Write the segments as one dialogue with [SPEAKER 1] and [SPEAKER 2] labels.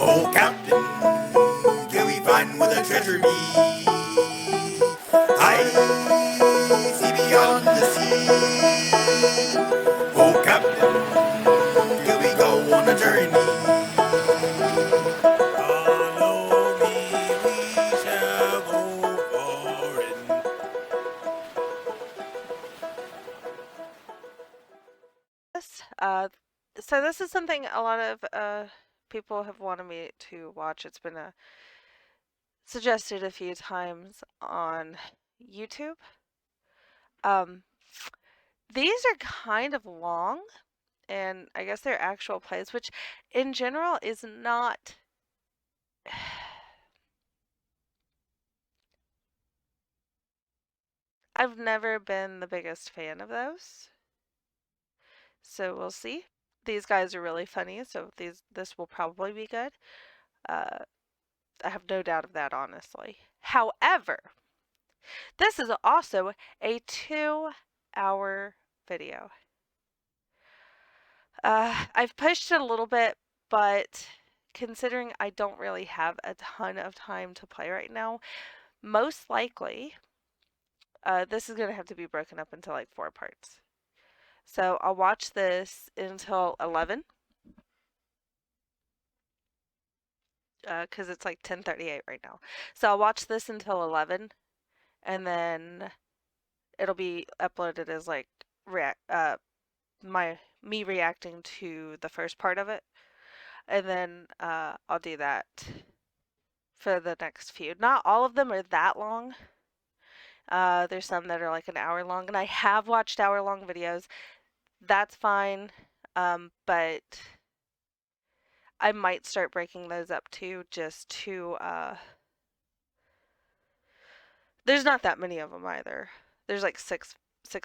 [SPEAKER 1] Oh, Captain, till we find where the treasure be. I see beyond the sea. Oh, Captain, till we go on a journey. Follow me, we shall go foreign.
[SPEAKER 2] So this is something a lot of people have wanted me to watch. It's been suggested a few times on YouTube. These are kind of long, and I guess they're actual plays, which in general is not. I've never been the biggest fan of those, so we'll see. These guys are really funny, so this will probably be good. Uh, I have no doubt of that, honestly. However, this is also a 2-hour video. I've pushed it a little bit, but considering I don't really have a ton of time to play right now, most likely this is going to have to be broken up into like 4 parts. So I'll watch this until 11 because it's like 10:38 right now. So I'll watch this until 11 and then it'll be uploaded as like me reacting to the first part of it, and then I'll do that for the next few. Not all of them are that long. There's some that are like an hour long, and I have watched hour-long videos. That's fine, but I might start breaking those up too, just to. There's not that many of them either. There's like six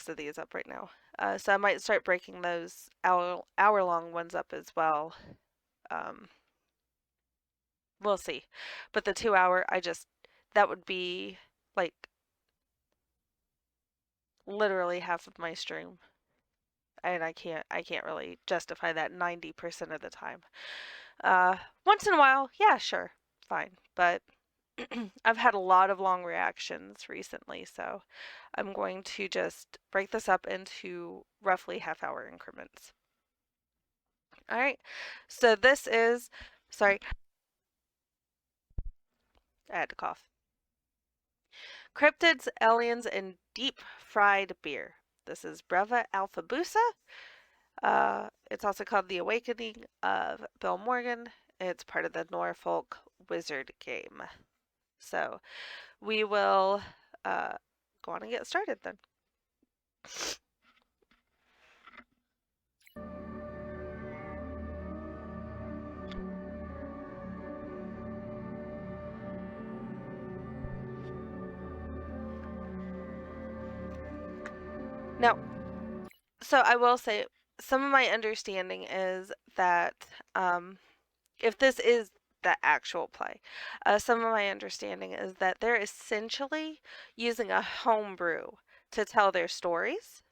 [SPEAKER 2] of these up right now. So I might start breaking those hour-long ones up as well. Um, we'll see. But the 2 hour, that would be like literally half of my stream. And I can't really justify that 90% of the time. Once in a while, yeah, sure, fine. But I've had a lot of long reactions recently, so I'm going to just break this up into roughly half-hour increments. All right, so this is, sorry, I had to cough. Cryptids, aliens, and deep-fried beer. This is Bruva Alfabusa. It's also called The Awakening of Bill Morgan. It's part of the Norfolk Wizard game. So we will go on and get started then. Now, so I will say some of my understanding is that if this is the actual play, some of my understanding is that they're essentially using a homebrew to tell their stories.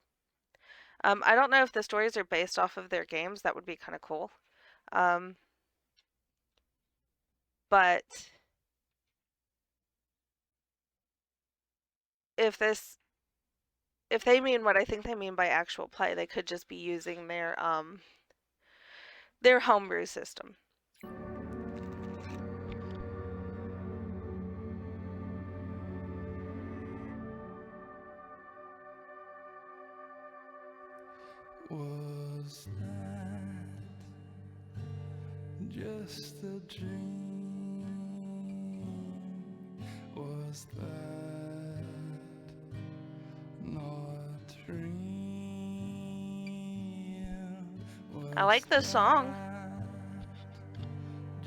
[SPEAKER 2] I don't know if the stories are based off of their games. That would be kind of cool. But if they mean what I think they mean by actual play, they could just be using their homebrew system.
[SPEAKER 1] Was that just a dream? Was that not real?
[SPEAKER 2] I like this song.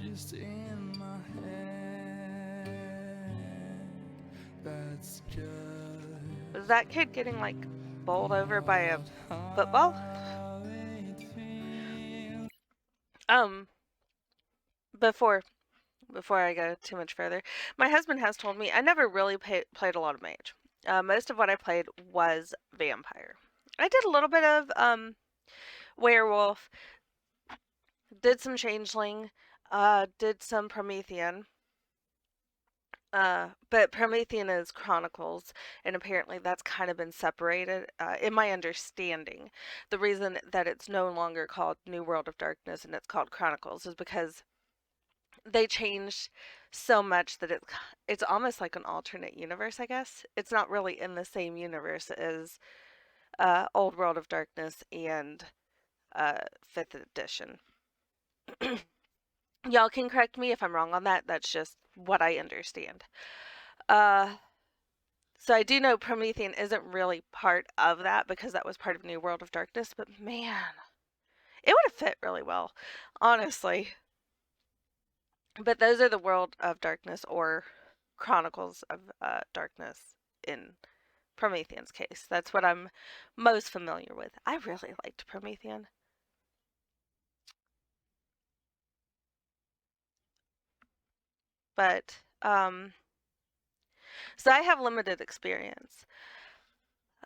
[SPEAKER 1] Just in my head. That's just
[SPEAKER 2] Was that kid getting like bowled over by a football? Before I go too much further, my husband has told me I never really played a lot of mage. Most of what I played was vampire. I did a little bit of werewolf, did some changeling, Did some Promethean. But Promethean is Chronicles, and apparently that's kind of been separated. In my understanding, the reason that it's no longer called New World of Darkness and it's called Chronicles is because they changed so much that it's almost like an alternate universe, I guess. It's not really in the same universe as Old World of Darkness and Fifth Edition. Y'all can correct me if I'm wrong on that. That's just what I understand. Uh, So I do know Promethean isn't really part of that because that was part of New World of Darkness, but man, it would have fit really well, honestly. But those are the World of Darkness or Chronicles of Darkness in Promethean's case. That's what I'm most familiar with. I really liked Promethean. But so I have limited experience.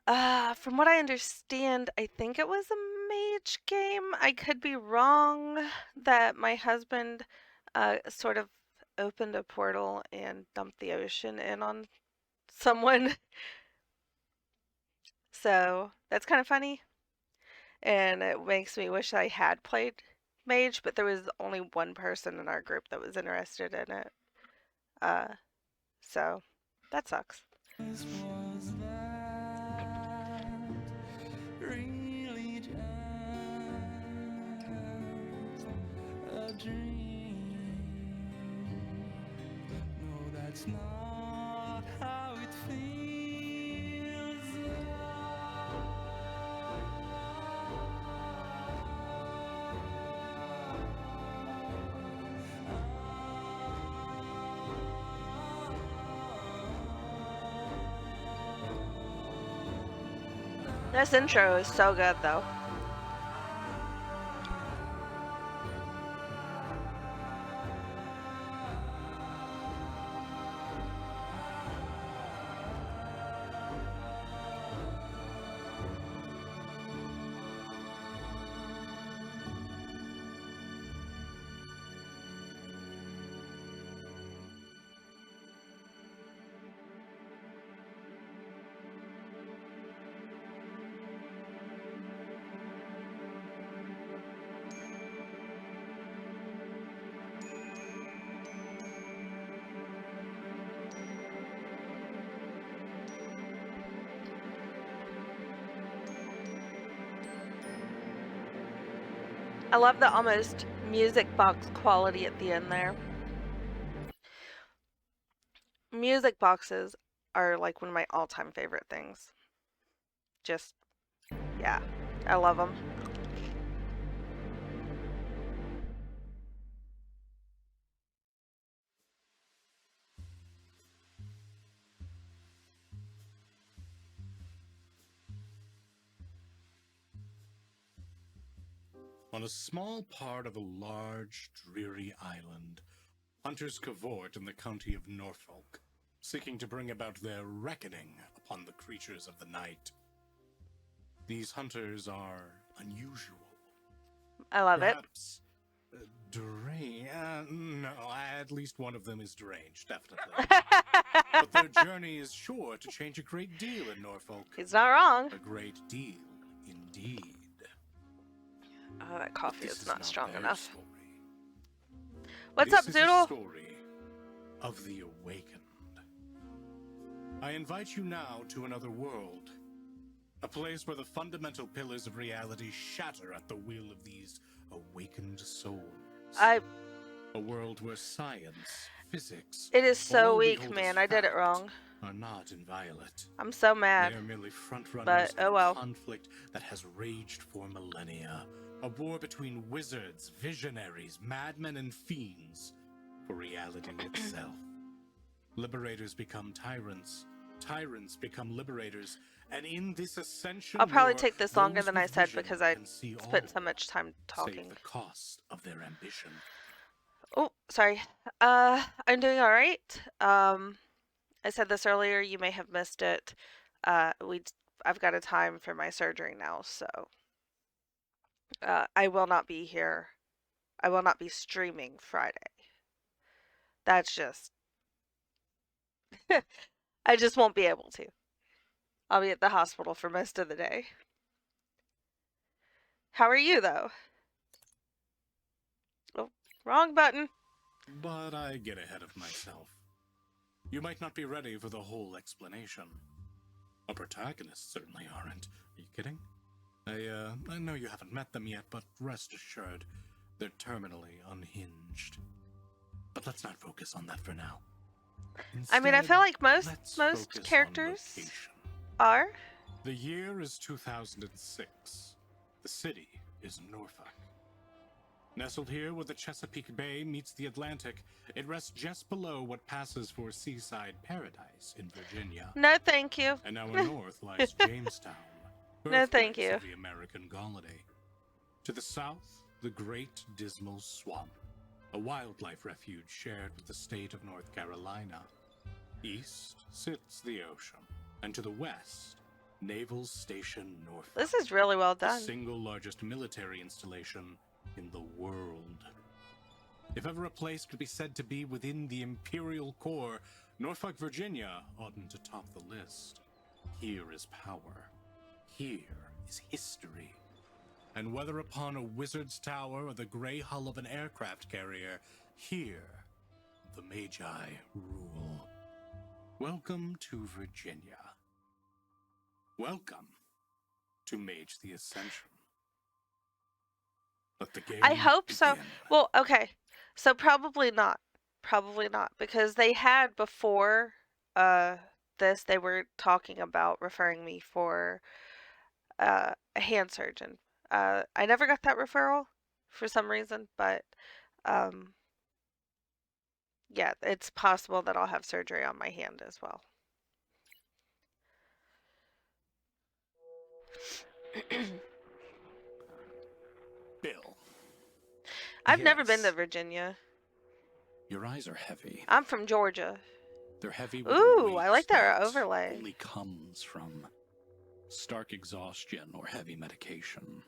[SPEAKER 2] From what I understand, I think it was a mage game. I could be wrong that my husband sort of opened a portal and dumped the ocean in on someone. So that's kind of funny. And it makes me wish I had played mage, but there was only one person in our group that was interested in it. Uh, so that sucks.
[SPEAKER 1] Was that really just a dream? No, that's not how it feels.
[SPEAKER 2] This intro is so good, though. I love the almost music box quality at the end there. Music boxes are like one of my all-time favorite things. Just, yeah, I love them.
[SPEAKER 3] On a small part of a large, dreary island, hunters cavort in the county of Norfolk, seeking to bring about their reckoning upon the creatures of the night. These hunters are unusual.
[SPEAKER 2] I love it.
[SPEAKER 3] Perhaps deranged. No, at least one of them is deranged, definitely. But their journey is sure to change a great deal in Norfolk.
[SPEAKER 2] He's not wrong.
[SPEAKER 3] A great deal, indeed.
[SPEAKER 2] Oh, that coffee
[SPEAKER 3] This
[SPEAKER 2] is not strong
[SPEAKER 3] their
[SPEAKER 2] enough.
[SPEAKER 3] Story.
[SPEAKER 2] What's
[SPEAKER 3] This
[SPEAKER 2] up,
[SPEAKER 3] is
[SPEAKER 2] Zoodle?
[SPEAKER 3] a story of the awakened. I invite you now to another world. A place where the fundamental pillars of reality shatter at the will of these awakened souls. A world where science, physics,
[SPEAKER 2] It is so
[SPEAKER 3] all we
[SPEAKER 2] weak,
[SPEAKER 3] hold
[SPEAKER 2] man.
[SPEAKER 3] as
[SPEAKER 2] I did it
[SPEAKER 3] fact
[SPEAKER 2] wrong.
[SPEAKER 3] are not inviolate.
[SPEAKER 2] I'm so mad.
[SPEAKER 3] They are merely frontrunners
[SPEAKER 2] But, oh
[SPEAKER 3] of
[SPEAKER 2] well.
[SPEAKER 3] a conflict that has raged for millennia. A war between wizards, visionaries, madmen, and fiends for reality itself. Liberators become tyrants. Tyrants become liberators. And in this ascension
[SPEAKER 2] I'll probably
[SPEAKER 3] war,
[SPEAKER 2] take this longer
[SPEAKER 3] those
[SPEAKER 2] than I
[SPEAKER 3] with
[SPEAKER 2] said
[SPEAKER 3] vision
[SPEAKER 2] because I
[SPEAKER 3] can see
[SPEAKER 2] spent so
[SPEAKER 3] all,
[SPEAKER 2] much time
[SPEAKER 3] save
[SPEAKER 2] talking.
[SPEAKER 3] the cost of their ambition.
[SPEAKER 2] Oh, sorry. I'm doing all right. I said this earlier. You may have missed it. I've got a time for my surgery now, so I will not be here I will not be streaming Friday. That's just, I just won't be able to. I'll be at the hospital for most of the day. How are you, though? Oh, wrong button.
[SPEAKER 3] But I get ahead of myself. You might not be ready for the whole explanation. Our protagonists certainly aren't. Are you kidding? I know you haven't met them yet, but rest assured, they're terminally unhinged. But let's not focus on that for now.
[SPEAKER 2] I mean, I feel like most
[SPEAKER 3] focus
[SPEAKER 2] characters
[SPEAKER 3] on location.
[SPEAKER 2] are.
[SPEAKER 3] The year is 2006. The city is Norfolk. Nestled here where the Chesapeake Bay meets the Atlantic, it rests just below what passes for seaside paradise in Virginia.
[SPEAKER 2] No, thank you.
[SPEAKER 3] And our north lies Jamestown,
[SPEAKER 2] No, thank
[SPEAKER 3] birthplace
[SPEAKER 2] you.
[SPEAKER 3] of the American colony. To the south, the Great Dismal Swamp, a wildlife refuge shared with the state of North Carolina. East sits the ocean, and to the west, Naval Station Norfolk.
[SPEAKER 2] This is really well
[SPEAKER 3] The
[SPEAKER 2] done.
[SPEAKER 3] single largest military installation in the world. If ever a place could be said to be within the imperial core, Norfolk, Virginia oughtn't to top the list. Here is power. Here is history. And whether upon a wizard's tower or the gray hull of an aircraft carrier, here the Magi rule. Welcome to Virginia. Welcome to Mage the Ascension. Let the game
[SPEAKER 2] I hope so.
[SPEAKER 3] begin.
[SPEAKER 2] Well, okay. So probably not. Probably not. Because they had before this, they were talking about referring me for a hand surgeon. I never got that referral for some reason, but yeah, it's possible that I'll have surgery on my hand as well.
[SPEAKER 3] Bill.
[SPEAKER 2] I've never been to
[SPEAKER 3] Yes.
[SPEAKER 2] Virginia.
[SPEAKER 3] Your eyes are heavy.
[SPEAKER 2] I'm from Georgia.
[SPEAKER 3] They're heavy with
[SPEAKER 2] Ooh,
[SPEAKER 3] a weight
[SPEAKER 2] I like that
[SPEAKER 3] that
[SPEAKER 2] overlay.
[SPEAKER 3] only comes from stark exhaustion or heavy medication.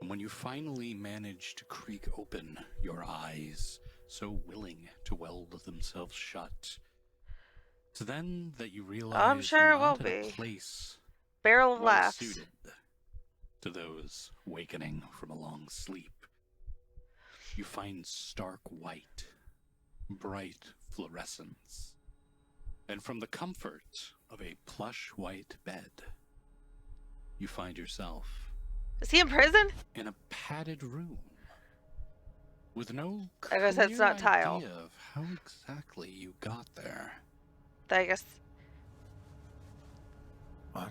[SPEAKER 3] And when you finally manage to creak open your eyes, so willing to weld themselves shut, it's then that you realize
[SPEAKER 2] I'm sure
[SPEAKER 3] you're
[SPEAKER 2] it will
[SPEAKER 3] not in a
[SPEAKER 2] be.
[SPEAKER 3] place
[SPEAKER 2] Barrel of
[SPEAKER 3] well
[SPEAKER 2] laughs.
[SPEAKER 3] suited to those wakening from a long sleep. You find stark white, bright fluorescence, and from the comfort of a plush white bed, you find yourself
[SPEAKER 2] Is he in prison?
[SPEAKER 3] in a padded room with no
[SPEAKER 2] I guess that's
[SPEAKER 3] clear
[SPEAKER 2] not tile.
[SPEAKER 3] idea of how exactly you got there.
[SPEAKER 2] I guess.
[SPEAKER 1] What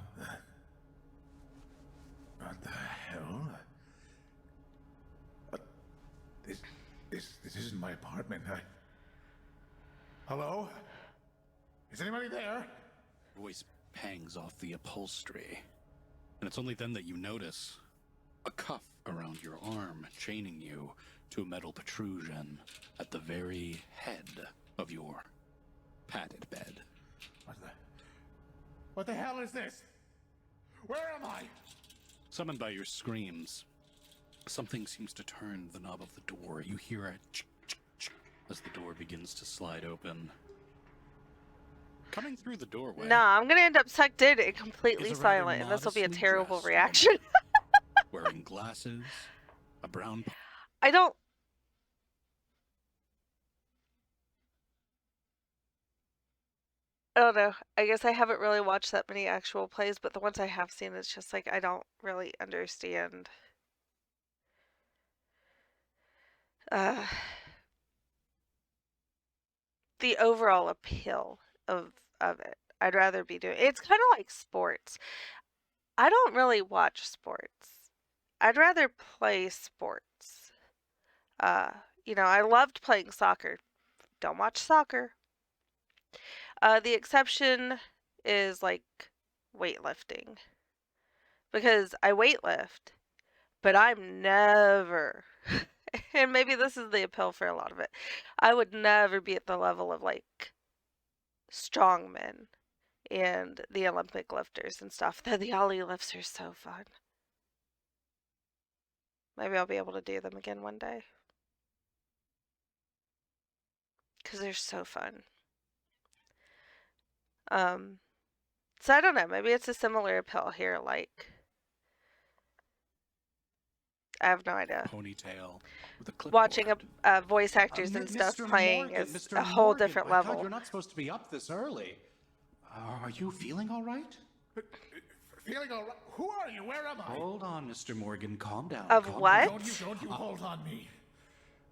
[SPEAKER 1] the hell? This isn't my apartment. Hello? Is anybody there?
[SPEAKER 3] Voice pangs off the upholstery, and it's only then that you notice a cuff around your arm chaining you to a metal protrusion at the very head of your padded bed.
[SPEAKER 1] What the hell is this? Where am I?
[SPEAKER 3] Summoned by your screams, something seems to turn the knob of the door. You hear a ch-ch-ch as the door begins to slide open. Coming through the doorway.
[SPEAKER 2] Nah, I'm gonna end up sucked in and completely
[SPEAKER 3] is a rather
[SPEAKER 2] silent, and this will be a
[SPEAKER 3] modestly
[SPEAKER 2] terrible
[SPEAKER 3] dressed
[SPEAKER 2] reaction.
[SPEAKER 3] woman, wearing glasses, a brown.
[SPEAKER 2] I don't. I don't know. I guess I haven't really watched that many actual plays, but the ones I have seen, it's just like I don't really understand. The overall appeal of it. I'd rather be doing. It's kind of like sports. I don't really watch sports. I'd rather play sports. I loved playing soccer. Don't watch soccer. The exception is like weightlifting. Because I weightlift, but I'm never, and maybe this is the appeal for a lot of it, I would never be at the level of like strongmen and the Olympic lifters and stuff. The ollie lifts are so fun. Maybe I'll be able to do them again one day. Because they're so fun. So I don't know. Maybe it's a similar appeal here. Like, I have no idea.
[SPEAKER 3] Ponytail with a clipboard.
[SPEAKER 2] Watching voice actors and stuff
[SPEAKER 3] Mr.
[SPEAKER 2] playing
[SPEAKER 3] Morgan,
[SPEAKER 2] is
[SPEAKER 3] Mr.
[SPEAKER 2] a whole
[SPEAKER 3] Morgan,
[SPEAKER 2] different
[SPEAKER 3] my
[SPEAKER 2] level.
[SPEAKER 3] God, you're not supposed to be up this early. Are you feeling all right?
[SPEAKER 1] Feeling all right? Who are you? Where am I?
[SPEAKER 3] Hold on, Mr. Morgan. Calm down.
[SPEAKER 2] Of
[SPEAKER 3] calm
[SPEAKER 2] what?
[SPEAKER 3] Down.
[SPEAKER 1] Don't you hold on me.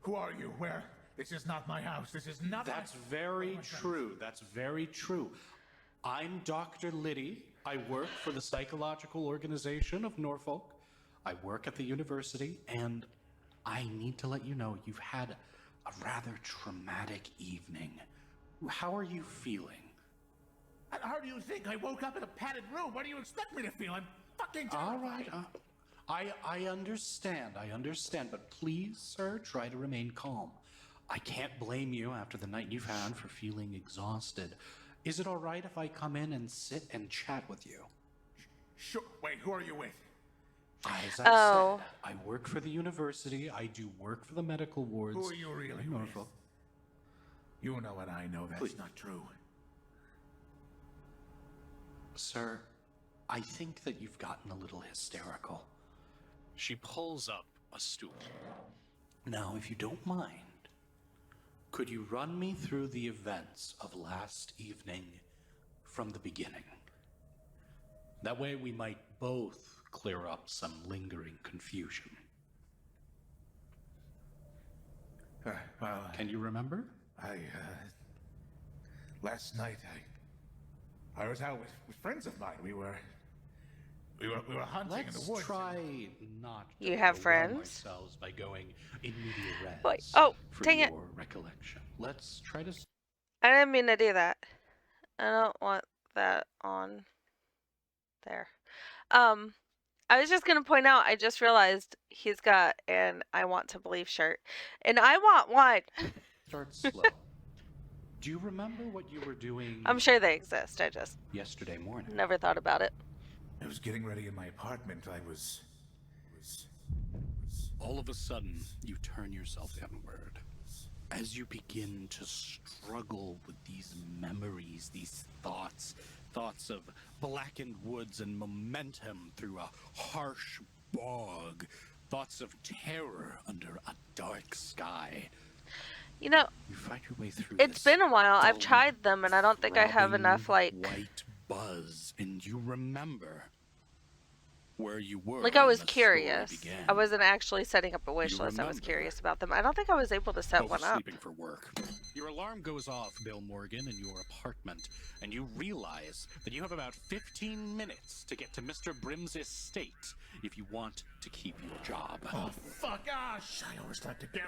[SPEAKER 1] Who are you? Where? This is not my house. This is not
[SPEAKER 3] That's very true. That's very true. I'm Dr. Liddy. I work for the Psychological Organization of Norfolk. I work at the university, and I need to let you know you've had a rather traumatic evening. How are you feeling?
[SPEAKER 1] How do you think? I woke up in a padded room. What do you expect me to feel? I'm fucking
[SPEAKER 3] All
[SPEAKER 1] terrified.
[SPEAKER 3] right. I understand. I understand. But please, sir, try to remain calm. I can't blame you after the night you've had for feeling exhausted. Is it all right if I come in and sit and chat with you?
[SPEAKER 1] Sure. Wait, who are you with?
[SPEAKER 3] As I said, I work for the university. I do work for the medical wards.
[SPEAKER 1] Who are you really
[SPEAKER 3] in
[SPEAKER 1] with?
[SPEAKER 3] Norfolk.
[SPEAKER 1] You know what I know. That's
[SPEAKER 3] Please.
[SPEAKER 1] not true.
[SPEAKER 3] Sir, I think that you've gotten a little hysterical. She pulls up a stool. Now, if you don't mind, could you run me through the events of last evening from the beginning? That way we might both clear up some lingering confusion.
[SPEAKER 1] Well,
[SPEAKER 3] Can you remember?
[SPEAKER 1] Last night, I was out with friends of mine. We were hunting in the
[SPEAKER 3] Let's
[SPEAKER 1] woods.
[SPEAKER 3] try not to
[SPEAKER 2] You have
[SPEAKER 3] overwhelm
[SPEAKER 2] friends?
[SPEAKER 3] ourselves by going in media res.
[SPEAKER 2] Wait, oh,
[SPEAKER 3] for
[SPEAKER 2] dang
[SPEAKER 3] your
[SPEAKER 2] it.
[SPEAKER 3] recollection. Let's try to.
[SPEAKER 2] I didn't mean to do that. I don't want that on there. I was just gonna point out, I just realized he's got an I Want to Believe shirt. And I want one.
[SPEAKER 3] Start slow. Do you remember what you were doing?
[SPEAKER 2] I'm sure they exist. I just
[SPEAKER 3] Yesterday morning.
[SPEAKER 2] never thought about it.
[SPEAKER 1] I was getting ready in my apartment. I was
[SPEAKER 3] All of a sudden, you turn yourself inward. As you begin to struggle with these memories, these thoughts of blackened woods and momentum through a harsh bog, thoughts of terror under a dark sky.
[SPEAKER 2] You know,
[SPEAKER 3] You fight your way through
[SPEAKER 2] it's
[SPEAKER 3] this
[SPEAKER 2] been a while. I've
[SPEAKER 3] dull,
[SPEAKER 2] tried them, and I don't think I have
[SPEAKER 3] throbbing
[SPEAKER 2] enough, like...
[SPEAKER 3] white buzz, and you remember where you were.
[SPEAKER 2] Like, I
[SPEAKER 3] when
[SPEAKER 2] was
[SPEAKER 3] the story
[SPEAKER 2] curious.
[SPEAKER 3] began.
[SPEAKER 2] I wasn't actually setting up a wish
[SPEAKER 3] You
[SPEAKER 2] list. I was
[SPEAKER 3] remember.
[SPEAKER 2] curious about them. I don't think I was able to set one up.
[SPEAKER 3] Oversleeping for work. Your alarm goes off, Bill Morgan, in your apartment, and you realize that you have about 15 minutes to get to Mr. Brim's estate if you want to keep your job.
[SPEAKER 1] Oh, fuck! Gosh, I overslept again.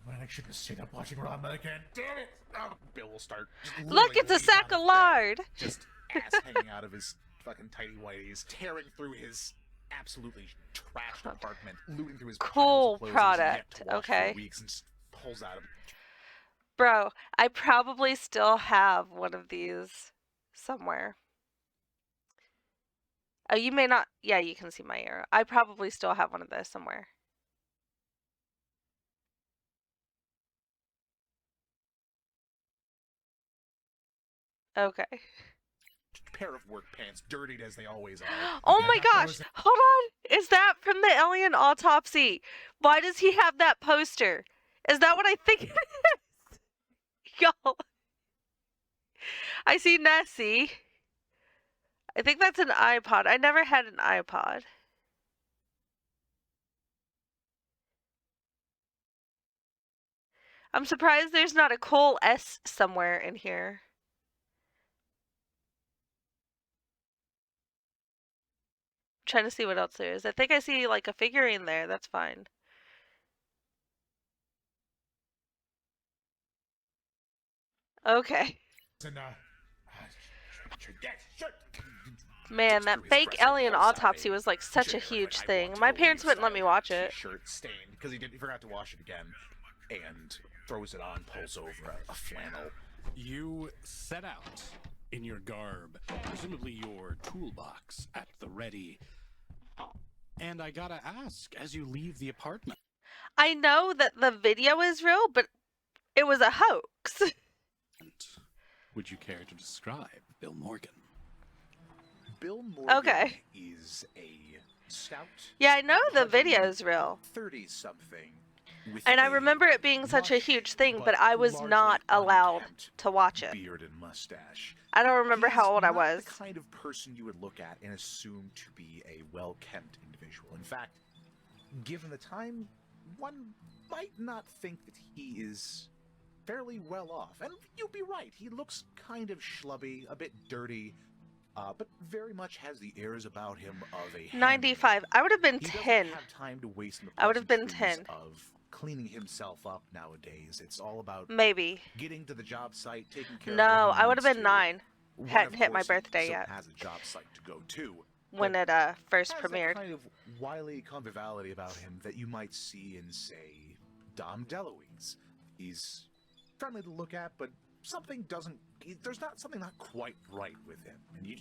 [SPEAKER 1] I shouldn't have stayed up watching Rama again. Damn it! Oh, Bill will start.
[SPEAKER 2] Look, it's a sack of lard!
[SPEAKER 1] Just ass hanging out of his fucking tighty whities, tearing through his absolutely trashed apartment, looting through his
[SPEAKER 2] Cool
[SPEAKER 1] piles of clothes
[SPEAKER 2] product,
[SPEAKER 1] he's yet to wash
[SPEAKER 2] okay.
[SPEAKER 1] for weeks, and just pulls out of him.
[SPEAKER 2] Bro, I probably still have one of these somewhere. Oh, you may not... Yeah, you can see my arrow. I probably still have one of those somewhere. Okay.
[SPEAKER 1] Pair of work pants, dirtied as they always are.
[SPEAKER 2] Oh
[SPEAKER 1] Okay,
[SPEAKER 2] my
[SPEAKER 1] that
[SPEAKER 2] gosh!
[SPEAKER 1] was-
[SPEAKER 2] Hold on! Is that from the alien autopsy? Why does he have that poster? Is that what I think it is? Y'all. I see Nessie. I think that's an iPod. I never had an iPod. I'm surprised there's not a cool S somewhere in here. I'm trying to see what else there is. I think I see like a figurine there. That's fine. Okay.
[SPEAKER 1] And,
[SPEAKER 2] Man, that fake alien autopsy was like such a huge thing. My parents wouldn't let me watch it.
[SPEAKER 1] T-shirt stained because he forgot to wash it again, and throws it on, pulls over a flannel.
[SPEAKER 3] You set out in your garb, presumably your toolbox at the ready. And I gotta ask, as you leave the apartment,
[SPEAKER 2] I know that the video is real, but it was a hoax.
[SPEAKER 3] would you care to describe Bill Morgan?
[SPEAKER 1] Bill Morgan
[SPEAKER 2] Okay.
[SPEAKER 1] is a stout,
[SPEAKER 2] Yeah, I know the
[SPEAKER 1] pudgy
[SPEAKER 2] video is real.
[SPEAKER 1] 30-something.
[SPEAKER 2] And I remember it being such a huge thing, but I was not allowed to watch it.
[SPEAKER 1] Beard and mustache.
[SPEAKER 2] I don't remember how old I was.
[SPEAKER 1] The kind of person you would look at and assume to be a well-kept individual. In fact, given the time, one might not think that he is fairly well off. And you'd be right, he looks kind of schlubby, a bit dirty, but very much has the airs about him of a
[SPEAKER 2] 95. I would have been
[SPEAKER 1] He
[SPEAKER 2] 10.
[SPEAKER 1] doesn't have time to waste in the
[SPEAKER 2] I would have been
[SPEAKER 1] pleasantries
[SPEAKER 2] 10.
[SPEAKER 1] of cleaning himself up nowadays. It's all about
[SPEAKER 2] Maybe.
[SPEAKER 1] getting to the job site, taking care of
[SPEAKER 2] No,
[SPEAKER 1] what he
[SPEAKER 2] I would have
[SPEAKER 1] needs
[SPEAKER 2] been
[SPEAKER 1] to.
[SPEAKER 2] 9.
[SPEAKER 1] One,
[SPEAKER 2] Hadn't
[SPEAKER 1] of
[SPEAKER 2] hit my
[SPEAKER 1] course,
[SPEAKER 2] birthday
[SPEAKER 1] still
[SPEAKER 2] yet.
[SPEAKER 1] has a job site to go to.
[SPEAKER 2] When
[SPEAKER 1] but
[SPEAKER 2] it first
[SPEAKER 1] has
[SPEAKER 2] premiered.
[SPEAKER 1] that kind of wily conviviality about him that you might see in, say, Dom DeLuise. He's friendly to look at, but there's something not quite right with him, and you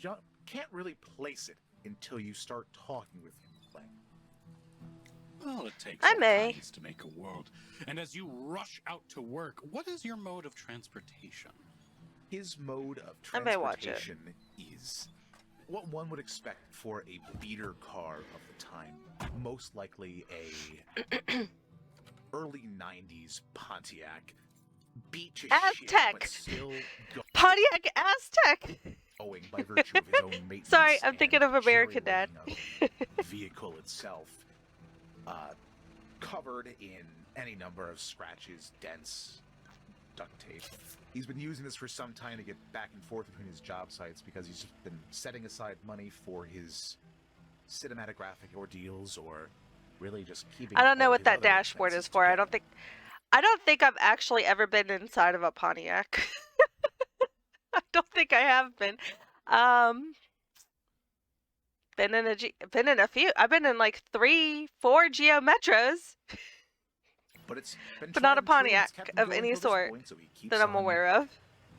[SPEAKER 1] can't really place it until you start talking with him.
[SPEAKER 3] Well, it takes
[SPEAKER 2] I
[SPEAKER 3] all
[SPEAKER 2] may.
[SPEAKER 3] kinds to make a world. And as you rush out to work, what is your mode of transportation?
[SPEAKER 1] His mode of
[SPEAKER 2] I may watch it.
[SPEAKER 1] transportation is what one would expect for a beater car of the time. Most likely a early 90s Pontiac. Beat to shit,
[SPEAKER 2] Aztec.
[SPEAKER 1] but still
[SPEAKER 2] Pontiac Aztec!
[SPEAKER 1] going by virtue of his own maintenance.
[SPEAKER 2] Sorry, I'm
[SPEAKER 1] and
[SPEAKER 2] thinking of American Dad.
[SPEAKER 1] jerry-rigging of the vehicle itself. Covered in any number of scratches, dents, duct tape. He's been using this for some time to get back and forth between his job sites because he's just been setting aside money for his cinematographic ordeals, or really just keeping.
[SPEAKER 2] I don't know
[SPEAKER 1] all
[SPEAKER 2] what
[SPEAKER 1] his
[SPEAKER 2] that
[SPEAKER 1] other
[SPEAKER 2] dashboard is
[SPEAKER 1] expenses
[SPEAKER 2] for. I
[SPEAKER 1] together.
[SPEAKER 2] don't think I've actually ever been inside of a Pontiac. I don't think I have been. Been in a few. I've been in like 3, 4 Geo Metros
[SPEAKER 1] But it's been
[SPEAKER 2] but not a
[SPEAKER 1] tried and true, and it's
[SPEAKER 2] Pontiac
[SPEAKER 1] kept him
[SPEAKER 2] of
[SPEAKER 1] going
[SPEAKER 2] any
[SPEAKER 1] till this
[SPEAKER 2] sort
[SPEAKER 1] point, so he keeps
[SPEAKER 2] that I'm
[SPEAKER 1] on
[SPEAKER 2] aware of.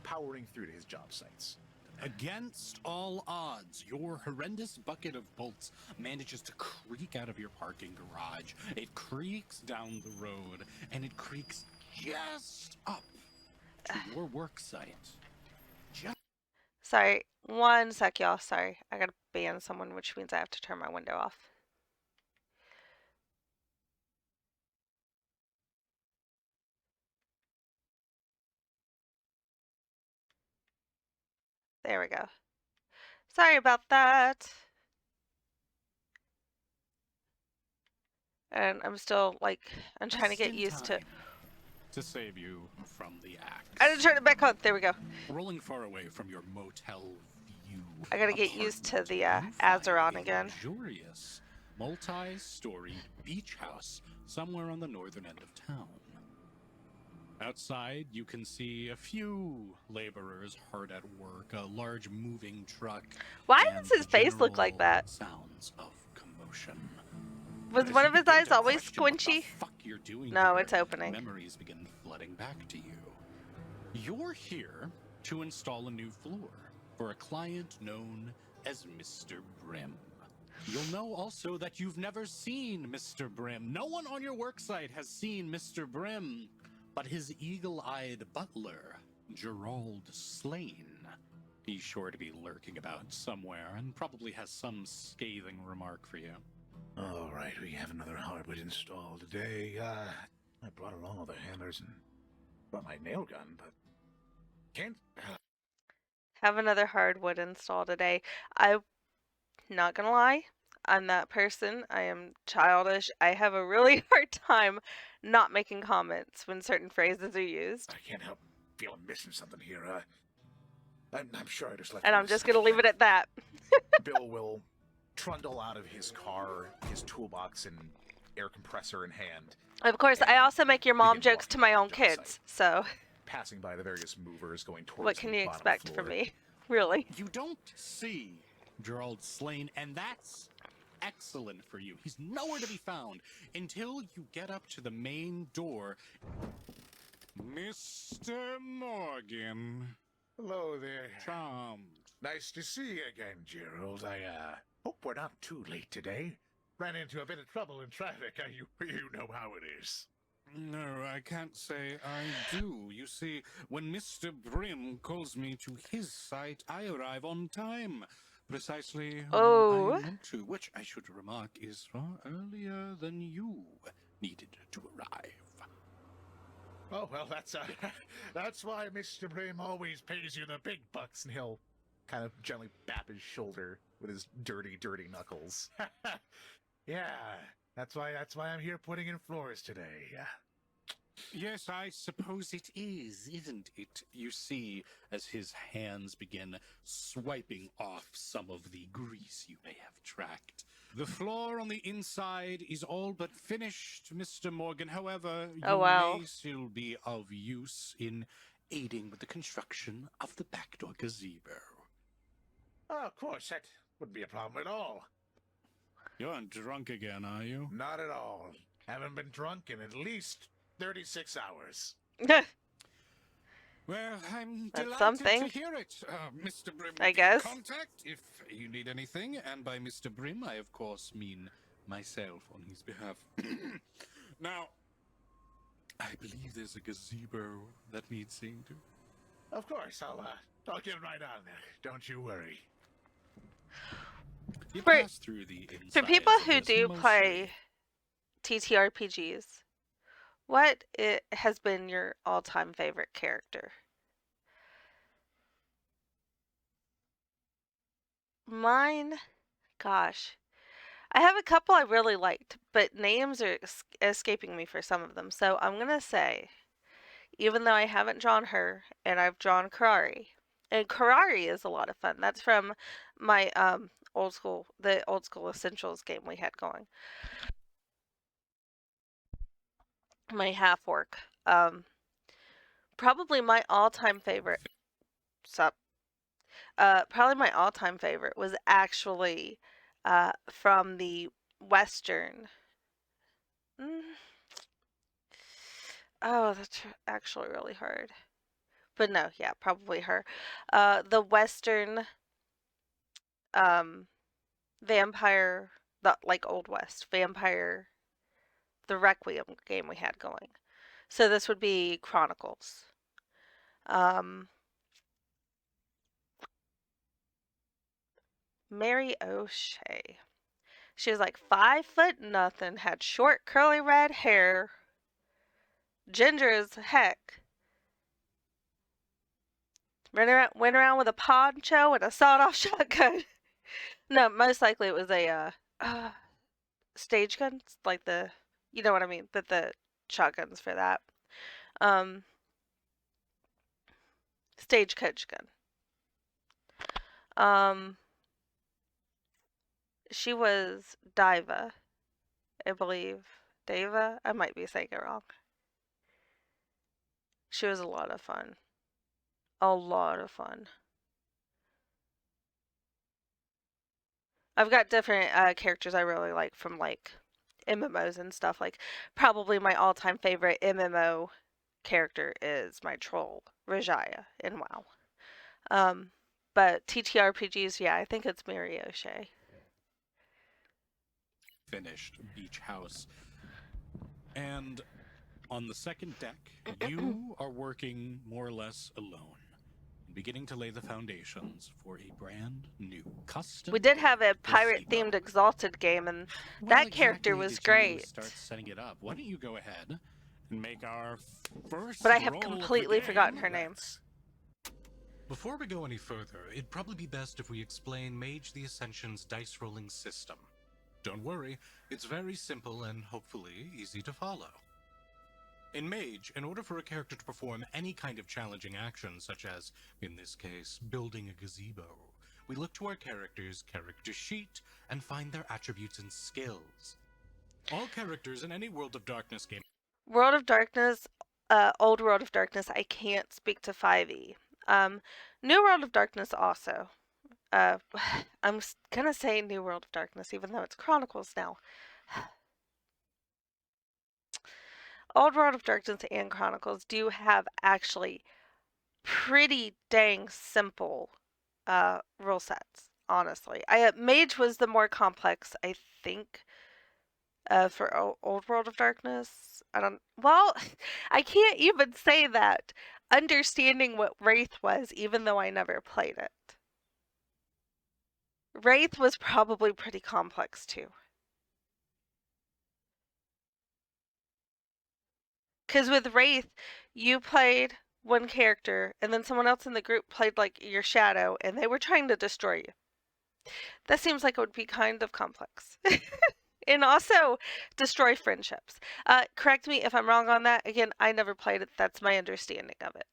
[SPEAKER 1] powering through to his job sites.
[SPEAKER 3] Against all odds, your horrendous bucket of bolts manages to creak out of your parking garage. It creaks down the road, and it creaks just up to your work site.
[SPEAKER 2] Sorry, one sec, y'all. Sorry, I gotta ban someone, which means I have to turn my window off. There we go. Sorry about that. And I'm still like, I'm trying to get
[SPEAKER 3] Just in
[SPEAKER 2] used to.
[SPEAKER 3] time to save you from the axe.
[SPEAKER 2] I didn't turn it back on. There we go.
[SPEAKER 3] Rolling far away from your motel view.
[SPEAKER 2] I gotta get used to the
[SPEAKER 3] apartment, you find
[SPEAKER 2] Azeron
[SPEAKER 3] a
[SPEAKER 2] again.
[SPEAKER 3] Luxurious, multi-storied beach house somewhere on the northern end of town. Outside, you can see a few laborers hard at work, a large moving truck.
[SPEAKER 2] Why
[SPEAKER 3] and
[SPEAKER 2] does his
[SPEAKER 3] the
[SPEAKER 2] face look like
[SPEAKER 3] general
[SPEAKER 2] that?
[SPEAKER 3] Sounds of commotion.
[SPEAKER 2] Was
[SPEAKER 3] As
[SPEAKER 2] one
[SPEAKER 3] you
[SPEAKER 2] of his
[SPEAKER 3] begin
[SPEAKER 2] eyes
[SPEAKER 3] to
[SPEAKER 2] always
[SPEAKER 3] question what the
[SPEAKER 2] squinchy?
[SPEAKER 3] fuck you're doing
[SPEAKER 2] No,
[SPEAKER 3] here,
[SPEAKER 2] it's opening.
[SPEAKER 3] Memories begin flooding back to you. You're here to install a new floor for a client known as Mr. Brim. You'll know also that you've never seen Mr. Brim. No one on your worksite has seen Mr. Brim, but his eagle-eyed butler, Gerald Slane. He's sure to be lurking about somewhere and probably has some scathing remark for you.
[SPEAKER 1] All right, we have another hardwood install today. I brought along all the hammers and brought my nail gun, but can't.
[SPEAKER 2] Have another hardwood install today. I'm not gonna lie, I'm that person. I am childish. I have a really hard time not making comments when certain phrases are used.
[SPEAKER 1] I can't help feel I'm missing something here. I'm sure I just left.
[SPEAKER 2] And
[SPEAKER 1] it
[SPEAKER 2] I'm
[SPEAKER 1] in
[SPEAKER 2] just
[SPEAKER 1] the
[SPEAKER 2] gonna leave it at that.
[SPEAKER 1] Bill will trundle out of his car, his toolbox and air compressor in hand,
[SPEAKER 2] Of course, I also make your mom
[SPEAKER 1] begin
[SPEAKER 2] jokes to
[SPEAKER 1] walking
[SPEAKER 2] my own
[SPEAKER 1] to the job
[SPEAKER 2] kids,
[SPEAKER 1] site.
[SPEAKER 2] so
[SPEAKER 1] passing by the various movers going towards
[SPEAKER 2] what can
[SPEAKER 1] the
[SPEAKER 2] you
[SPEAKER 1] bottom
[SPEAKER 2] expect
[SPEAKER 1] floor.
[SPEAKER 2] from me? Really?
[SPEAKER 3] You don't see Gerald Slane, and that's excellent for you. He's nowhere to be found until you get up to the main door. Mr. Morgan.
[SPEAKER 1] Hello there.
[SPEAKER 3] Charmed.
[SPEAKER 1] Nice to see you again, Gerald. I hope we're not too late today. ran into a bit of trouble in traffic. You know how it is.
[SPEAKER 3] No, I can't say I do. You see, when Mr. Brim calls me to his site, I arrive on time. Precisely when
[SPEAKER 2] Oh.
[SPEAKER 3] I meant to, which I should remark is far earlier than you needed to arrive.
[SPEAKER 1] Oh, well, that's why Mr. Brim always pays you the big bucks, and he'll kind of gently bap his shoulder with his dirty, dirty knuckles. Yeah, that's why I'm here putting in floors today.
[SPEAKER 3] Yes, I suppose it is, isn't it? You see, as his hands begin swiping off some of the grease you may have tracked. The floor on the inside is all but finished, Mr. Morgan. However, you
[SPEAKER 2] Oh, wow.
[SPEAKER 3] may still be of use in aiding with the construction of the backdoor gazebo.
[SPEAKER 1] Oh, of course, that wouldn't be a problem at all.
[SPEAKER 3] You're drunk again, are you?
[SPEAKER 1] Not at all. Haven't been drunk in at least 36 hours.
[SPEAKER 3] Well, I'm
[SPEAKER 2] That's
[SPEAKER 3] delighted
[SPEAKER 2] something.
[SPEAKER 3] to hear it. Mr. Brim will
[SPEAKER 2] I
[SPEAKER 3] be in
[SPEAKER 2] guess.
[SPEAKER 3] contact if you need anything. And by Mr. Brim, I of course mean myself on his behalf. Now, I believe there's a gazebo that needs seeing to.
[SPEAKER 1] Of course, I'll get right on there. Don't you worry.
[SPEAKER 3] You
[SPEAKER 2] For-
[SPEAKER 3] pass through the
[SPEAKER 2] For
[SPEAKER 3] insides
[SPEAKER 2] people
[SPEAKER 3] of
[SPEAKER 2] who
[SPEAKER 3] this
[SPEAKER 2] do
[SPEAKER 3] mostly-
[SPEAKER 2] play TTRPGs, what has been your all-time favorite character? Mine, gosh, I have a couple I really liked, but names are escaping me for some of them. So I'm gonna say, even though I haven't drawn her, and I've drawn Karari, and Karari is a lot of fun. That's from my the old school Essentials game we had going. My half orc. Probably my all-time favorite. Probably my all-time favorite was actually from the Western. Oh, that's actually really hard. But no, yeah, probably her. The Western vampire, the Old West vampire, the Requiem game we had going. So this would be Chronicles. Mary O'Shea. She was like 5 foot nothing, had short curly red hair, ginger as heck. Went around with a poncho and a sawed-off shotgun. No, most likely it was a stage gun, like you know what I mean, but the shotguns for that. Stagecoach gun. She was Diva, I believe. Dava? I might be saying it wrong. She was a lot of fun. A lot of fun. I've got different characters I really like from MMOs and stuff. Like probably my all-time favorite MMO character is my troll, Rajaya, in WoW. But TTRPGs, yeah, I think it's Mary O'Shea.
[SPEAKER 3] Finished beach house. And on the second deck, you are working more or less alone, beginning to lay the foundations for a brand new custom.
[SPEAKER 2] We did have a
[SPEAKER 3] gazebo.
[SPEAKER 2] pirate-themed Exalted game, and that character
[SPEAKER 3] exactly
[SPEAKER 2] was
[SPEAKER 3] did
[SPEAKER 2] great.
[SPEAKER 3] You start setting it up. Why don't you go ahead and make our first
[SPEAKER 2] But I have
[SPEAKER 3] roll of the
[SPEAKER 2] completely
[SPEAKER 3] game?
[SPEAKER 2] forgotten her name.
[SPEAKER 3] Before we go any further, it'd probably be best if we explain Mage the Ascension's dice rolling system. Don't worry, it's very simple and hopefully easy to follow. In Mage, in order for a character to perform any kind of challenging action, such as, in this case, building a gazebo, we look to our character's character sheet and find their attributes and skills. All characters in any World of Darkness game.
[SPEAKER 2] World of Darkness, old World of Darkness, I can't speak to 5e. New World of Darkness also. I'm gonna say New World of Darkness, even though it's Chronicles now. Old World of Darkness and Chronicles do have actually pretty dang simple rule sets, honestly. Mage was the more complex, I think, for Old World of Darkness. I don't. Well, I can't even say that. Understanding what Wraith was, even though I never played it. Wraith was probably pretty complex too. Because with Wraith, you played one character, and then someone else in the group played like your shadow, and they were trying to destroy you. That seems like it would be kind of complex. And also destroy friendships. Correct me if I'm wrong on that. Again, I never played it. That's my understanding of it.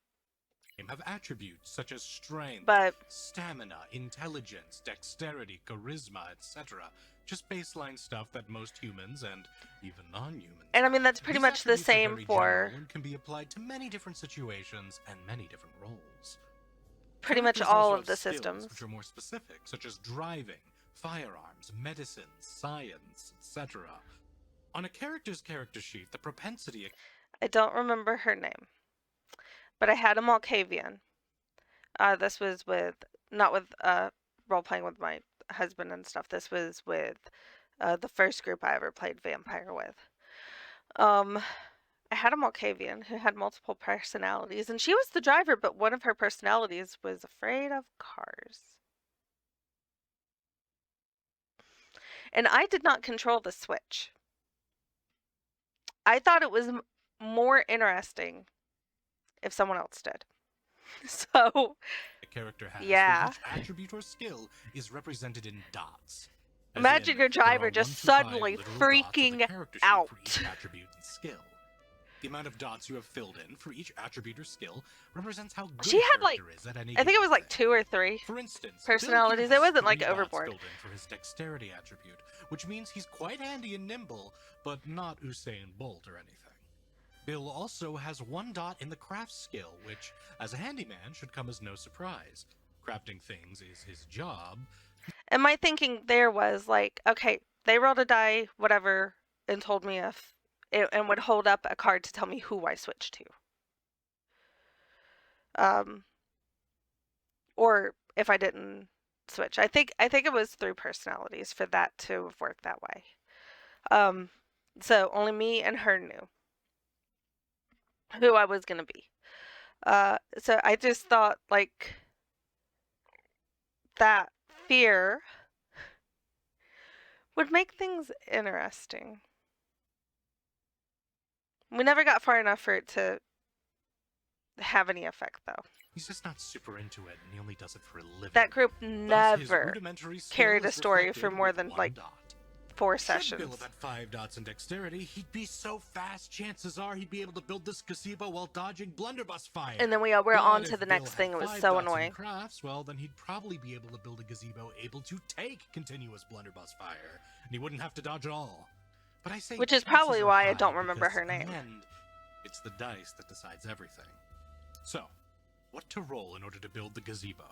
[SPEAKER 3] Have attributes such as strength,
[SPEAKER 2] But
[SPEAKER 3] stamina, intelligence, dexterity, charisma, etc. Just baseline stuff that most humans and even non-humans.
[SPEAKER 2] and I mean that's pretty
[SPEAKER 3] These
[SPEAKER 2] much the
[SPEAKER 3] attributes are
[SPEAKER 2] same
[SPEAKER 3] very
[SPEAKER 2] for
[SPEAKER 3] general and can be applied to many different situations and many different roles.
[SPEAKER 2] pretty much
[SPEAKER 3] Characters
[SPEAKER 2] all
[SPEAKER 3] also
[SPEAKER 2] of
[SPEAKER 3] have
[SPEAKER 2] the
[SPEAKER 3] skills
[SPEAKER 2] systems.
[SPEAKER 3] which are more specific, such as driving, firearms, medicine, science, etc. On a character's character sheet, the propensity.
[SPEAKER 2] I don't remember her name, but I had a Malkavian. This was with not with role playing with my husband and stuff. This was with the first group I ever played vampire with. I had a Malkavian who had multiple personalities, and she was the driver, but one of her personalities was afraid of cars. And I did not control the switch. I thought it was more interesting if someone else did. So,
[SPEAKER 3] A character has,
[SPEAKER 2] yeah.
[SPEAKER 3] for each attribute or skill is represented in dots. As
[SPEAKER 2] Imagine
[SPEAKER 3] in,
[SPEAKER 2] your
[SPEAKER 3] there
[SPEAKER 2] driver
[SPEAKER 3] are
[SPEAKER 2] just
[SPEAKER 3] 1 to 5
[SPEAKER 2] suddenly
[SPEAKER 3] literal dots on the
[SPEAKER 2] freaking
[SPEAKER 3] character sheet
[SPEAKER 2] out.
[SPEAKER 3] for each attribute and skill. The amount of dots you have filled in for each attribute or skill represents how good
[SPEAKER 2] She
[SPEAKER 3] a
[SPEAKER 2] had, like,
[SPEAKER 3] character is at any
[SPEAKER 2] I think it
[SPEAKER 3] given
[SPEAKER 2] was like
[SPEAKER 3] thing.
[SPEAKER 2] 2 or 3
[SPEAKER 3] For instance,
[SPEAKER 2] personalities.
[SPEAKER 3] Bill
[SPEAKER 2] It
[SPEAKER 3] here has
[SPEAKER 2] wasn't like
[SPEAKER 3] 3 dots
[SPEAKER 2] overboard.
[SPEAKER 3] filled in for his dexterity attribute, which means he's quite handy and nimble, but not Usain Bolt or anything. Bill also has 1 dot in the crafts skill, which, as a handyman, should come as no surprise. Crafting things is his job.
[SPEAKER 2] And my thinking there was like, okay, they rolled a die, whatever, and told me if it, and would hold up a card to tell me who I switched to. Or if I didn't switch. I think it was through personalities for that to have worked that way. So only me and her knew who I was gonna be. So I just thought like that fear would make things interesting. We never got far enough for it to have any effect, though.
[SPEAKER 3] He's just not super into it, and he only does it for a living.
[SPEAKER 2] That group
[SPEAKER 3] Thus, his
[SPEAKER 2] never
[SPEAKER 3] rudimentary skill
[SPEAKER 2] carried a
[SPEAKER 3] is
[SPEAKER 2] story
[SPEAKER 3] reflected
[SPEAKER 2] for more
[SPEAKER 3] with
[SPEAKER 2] than
[SPEAKER 3] 1
[SPEAKER 2] like
[SPEAKER 3] dot.
[SPEAKER 2] 4
[SPEAKER 3] Should Bill
[SPEAKER 2] sessions.
[SPEAKER 3] have had 5 dots in dexterity, he'd be so fast, chances are he'd be able to build this gazebo while dodging blunderbuss fire.
[SPEAKER 2] And then we were
[SPEAKER 3] But
[SPEAKER 2] on
[SPEAKER 3] if
[SPEAKER 2] to the
[SPEAKER 3] Bill
[SPEAKER 2] next
[SPEAKER 3] had
[SPEAKER 2] thing. It was
[SPEAKER 3] 5
[SPEAKER 2] so
[SPEAKER 3] dots in
[SPEAKER 2] annoying.
[SPEAKER 3] crafts, well, then he'd probably be able to build a gazebo able to take continuous blunderbuss fire, and he wouldn't have to dodge at all. But I say
[SPEAKER 2] Which is
[SPEAKER 3] chances
[SPEAKER 2] probably
[SPEAKER 3] are
[SPEAKER 2] why I
[SPEAKER 3] high
[SPEAKER 2] don't remember
[SPEAKER 3] because
[SPEAKER 2] her
[SPEAKER 3] in the
[SPEAKER 2] name.
[SPEAKER 3] end, it's the dice that decides everything. So, what to roll in order to build the gazebo?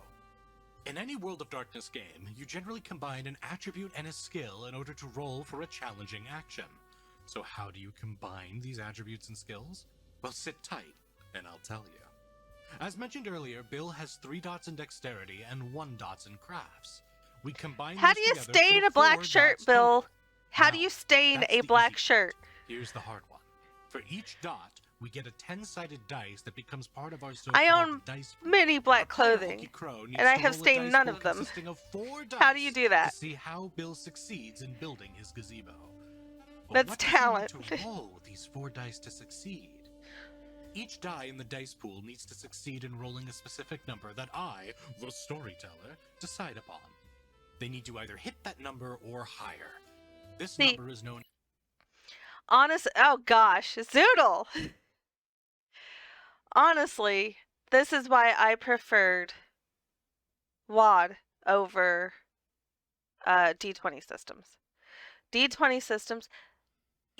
[SPEAKER 3] In any World of Darkness game, you generally combine an attribute and a skill in order to roll for a challenging action. So how do you combine these attributes and skills? Well, sit tight, and I'll tell you. As mentioned earlier, Bill has 3 dots in dexterity and 1 dot in crafts. We combine
[SPEAKER 2] How
[SPEAKER 3] those
[SPEAKER 2] do you
[SPEAKER 3] together
[SPEAKER 2] stain
[SPEAKER 3] for
[SPEAKER 2] a black
[SPEAKER 3] 4
[SPEAKER 2] shirt,
[SPEAKER 3] dots
[SPEAKER 2] Bill?
[SPEAKER 3] total.
[SPEAKER 2] How
[SPEAKER 3] Now,
[SPEAKER 2] do you stain
[SPEAKER 3] that's
[SPEAKER 2] a
[SPEAKER 3] the
[SPEAKER 2] black
[SPEAKER 3] easy
[SPEAKER 2] shirt?
[SPEAKER 3] part. Here's the hard one. For each dot, we get a 10-sided dice that becomes part of our
[SPEAKER 2] I
[SPEAKER 3] so-called
[SPEAKER 2] own
[SPEAKER 3] dice pool.
[SPEAKER 2] many black
[SPEAKER 3] A player
[SPEAKER 2] clothing,
[SPEAKER 3] Hokey Crow needs
[SPEAKER 2] and I
[SPEAKER 3] to
[SPEAKER 2] have
[SPEAKER 3] roll a
[SPEAKER 2] stained
[SPEAKER 3] dice
[SPEAKER 2] none
[SPEAKER 3] pool
[SPEAKER 2] of them.
[SPEAKER 3] consisting of 4 dice
[SPEAKER 2] How do you do that?
[SPEAKER 3] to see how Bill succeeds in building his gazebo. But
[SPEAKER 2] That's
[SPEAKER 3] what does he need
[SPEAKER 2] talent.
[SPEAKER 3] to roll with these 4 dice to succeed? Each die in the dice pool needs to succeed in rolling a specific number that I, the storyteller, decide upon. They need to either hit that number or higher. This
[SPEAKER 2] See,
[SPEAKER 3] number is known.
[SPEAKER 2] oh gosh, Zoodle! Honestly, this is why I preferred WAD over D20 systems. D20 systems,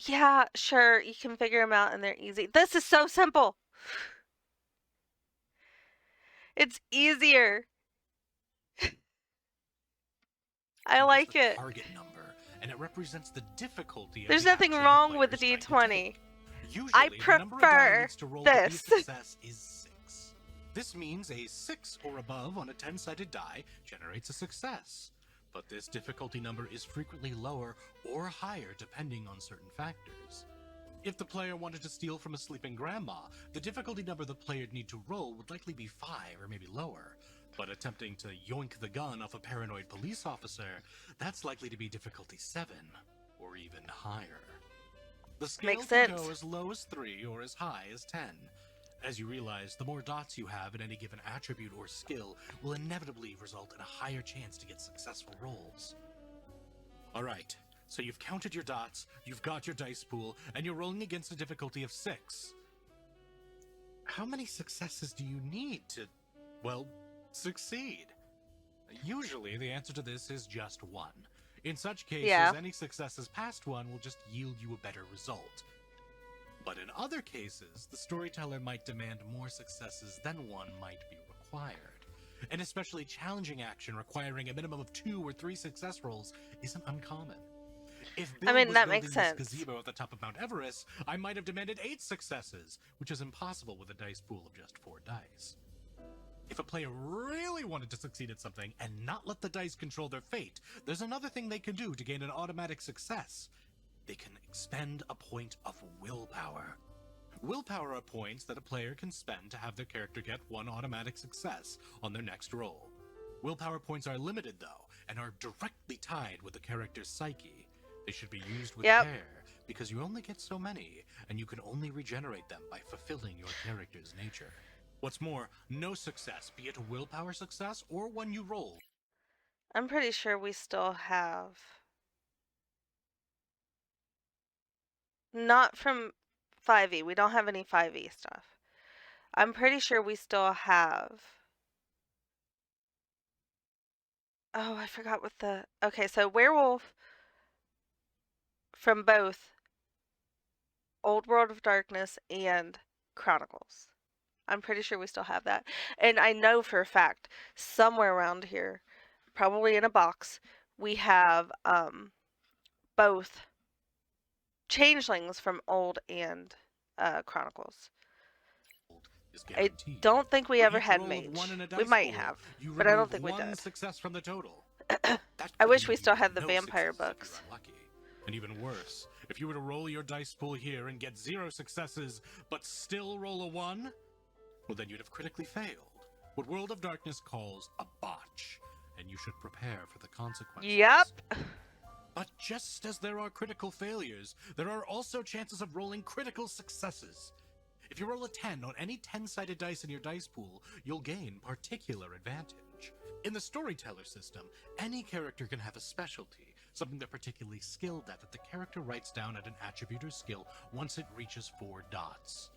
[SPEAKER 2] yeah, sure, you can figure them out and they're easy. This is so simple. It's easier. I like it.
[SPEAKER 3] Target number, and it represents the difficulty.
[SPEAKER 2] There's
[SPEAKER 3] of the
[SPEAKER 2] nothing
[SPEAKER 3] action
[SPEAKER 2] wrong
[SPEAKER 3] the
[SPEAKER 2] with the
[SPEAKER 3] player's
[SPEAKER 2] D20.
[SPEAKER 3] trying to take. Usually,
[SPEAKER 2] I
[SPEAKER 3] the number a die
[SPEAKER 2] prefer
[SPEAKER 3] needs to roll to be a
[SPEAKER 2] this.
[SPEAKER 3] success is 6. This means a 6 or above on a 10-sided die generates a success. but this difficulty number is frequently lower or higher depending on certain factors. If the player wanted to steal from a sleeping grandma, the difficulty number the player'd need to roll would likely be 5 or maybe lower. But attempting to yoink the gun off a paranoid police officer, that's likely to be difficulty 7 or even higher. The scale
[SPEAKER 2] Makes
[SPEAKER 3] can
[SPEAKER 2] sense.
[SPEAKER 3] go as low as 3 or as high as 10. As you realize, the more dots you have in any given attribute or skill will inevitably result in a higher chance to get successful rolls. Alright, so you've counted your dots, you've got your dice pool, and you're rolling against a difficulty of 6. How many successes do you need to, well, succeed? Usually, the answer to this is just 1. In such cases,
[SPEAKER 2] Yeah.
[SPEAKER 3] any successes past 1 will just yield you a better result. But in other cases, the storyteller might demand more successes than 1 might be required. An especially challenging action requiring a minimum of 2 or 3 success rolls isn't uncommon. If Bill was
[SPEAKER 2] that
[SPEAKER 3] building
[SPEAKER 2] makes
[SPEAKER 3] this
[SPEAKER 2] sense.
[SPEAKER 3] gazebo at the top of Mount Everest, I might have demanded 8 successes, which is impossible with a dice pool of just 4 dice. If a player really wanted to succeed at something and not let the dice control their fate, there's another thing they can do to gain an automatic success. They can expend a point of willpower. Willpower are points that a player can spend to have their character get 1 automatic success on their next roll. Willpower points are limited, though, and are directly tied with the character's psyche. They should be used with
[SPEAKER 2] Yep.
[SPEAKER 3] care, because you only get so many, and you can only regenerate them by fulfilling your character's nature. What's more, no success, be it a willpower success or one you roll,
[SPEAKER 2] I'm pretty sure we still have. Not from 5e. We don't have any 5e stuff. I'm pretty sure we still have. Oh, I forgot what the. Okay, so werewolf from both Old World of Darkness and Chronicles. I'm pretty sure we still have that. And I know for a fact, somewhere around here, probably in a box, we have both changelings from Old and Chronicles.
[SPEAKER 3] is
[SPEAKER 2] I
[SPEAKER 3] guaranteed.
[SPEAKER 2] don't think we
[SPEAKER 3] For
[SPEAKER 2] ever
[SPEAKER 3] each
[SPEAKER 2] had
[SPEAKER 3] roll of
[SPEAKER 2] mage.
[SPEAKER 3] 1 in a
[SPEAKER 2] We
[SPEAKER 3] dice
[SPEAKER 2] might
[SPEAKER 3] pool,
[SPEAKER 2] have,
[SPEAKER 3] you
[SPEAKER 2] but I don't
[SPEAKER 3] remove
[SPEAKER 2] think we
[SPEAKER 3] 1
[SPEAKER 2] did.
[SPEAKER 3] success from the total. That
[SPEAKER 2] I
[SPEAKER 3] could
[SPEAKER 2] wish we
[SPEAKER 3] mean
[SPEAKER 2] still
[SPEAKER 3] you
[SPEAKER 2] had the
[SPEAKER 3] no
[SPEAKER 2] vampire
[SPEAKER 3] successes if you're
[SPEAKER 2] books.
[SPEAKER 3] unlucky. And even worse, if you were to roll your dice pool here and get 0 successes, but still roll a 1, well then you'd have critically failed. What World of Darkness calls a botch, and you should prepare for the consequences.
[SPEAKER 2] Yep.
[SPEAKER 3] But just as there are critical failures, there are also chances of rolling critical successes. If you roll a 10 on any 10-sided dice in your dice pool, you'll gain particular advantage. In the storyteller system, any character can have a specialty, something they're particularly skilled at that the character writes down at an attribute or skill once it reaches 4 dots.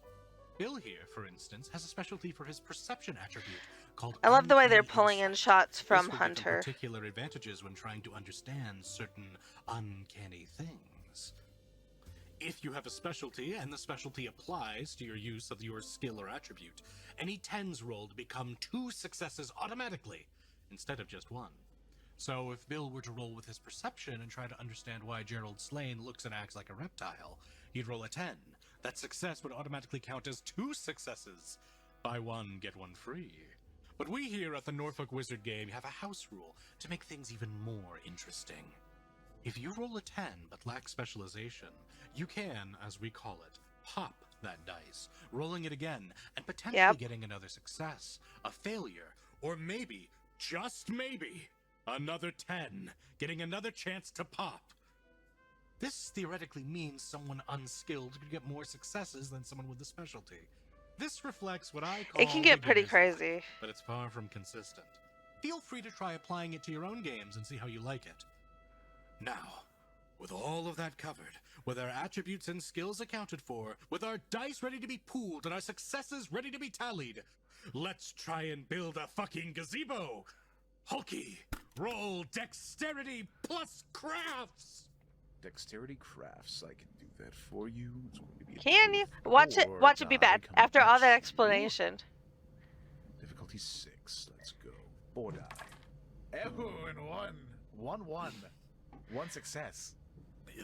[SPEAKER 3] Bill here, for instance, has a specialty for his perception attribute called
[SPEAKER 2] I love the way they're
[SPEAKER 3] Uncanny
[SPEAKER 2] pulling in
[SPEAKER 3] Insight.
[SPEAKER 2] shots from
[SPEAKER 3] This will give them
[SPEAKER 2] Hunter.
[SPEAKER 3] particular advantages when trying to understand certain uncanny things. If you have a specialty and the specialty applies to your use of your skill or attribute, any 10s rolled become 2 successes automatically, instead of just 1. So if Bill were to roll with his perception and try to understand why Gerald Slane looks and acts like a reptile, he'd roll a 10. That success would automatically count as 2 successes. Buy 1, get 1 free. But we here at the Norfolk Wizard game have a house rule to make things even more interesting. If you roll a 10 but lack specialization, you can, as we call it, pop that dice, rolling it again, and potentially
[SPEAKER 2] Yep.
[SPEAKER 3] getting another success, a failure, or maybe, just maybe, another 10, getting another chance to pop. This theoretically means someone unskilled could get more successes than someone with a specialty. This reflects what I call
[SPEAKER 2] It can get pretty
[SPEAKER 3] beginner's luck,
[SPEAKER 2] crazy.
[SPEAKER 3] but it's far from consistent. Feel free to try applying it to your own games and see how you like it. Now, with all of that covered, with our attributes and skills accounted for, with our dice ready to be pooled and our successes ready to be tallied, let's try and build a fucking gazebo! Hulky, roll dexterity plus crafts!
[SPEAKER 1] Dexterity crafts. I can do that for you. It's going to be a
[SPEAKER 2] Can you?
[SPEAKER 1] proof
[SPEAKER 2] Watch it.
[SPEAKER 1] or
[SPEAKER 2] Watch it be
[SPEAKER 1] die
[SPEAKER 2] bad.
[SPEAKER 1] coming
[SPEAKER 2] After all
[SPEAKER 1] at
[SPEAKER 2] that
[SPEAKER 1] you.
[SPEAKER 2] explanation.
[SPEAKER 1] Difficulty 6. Let's go. 4 die. Oh, and 1. 1. 1 success.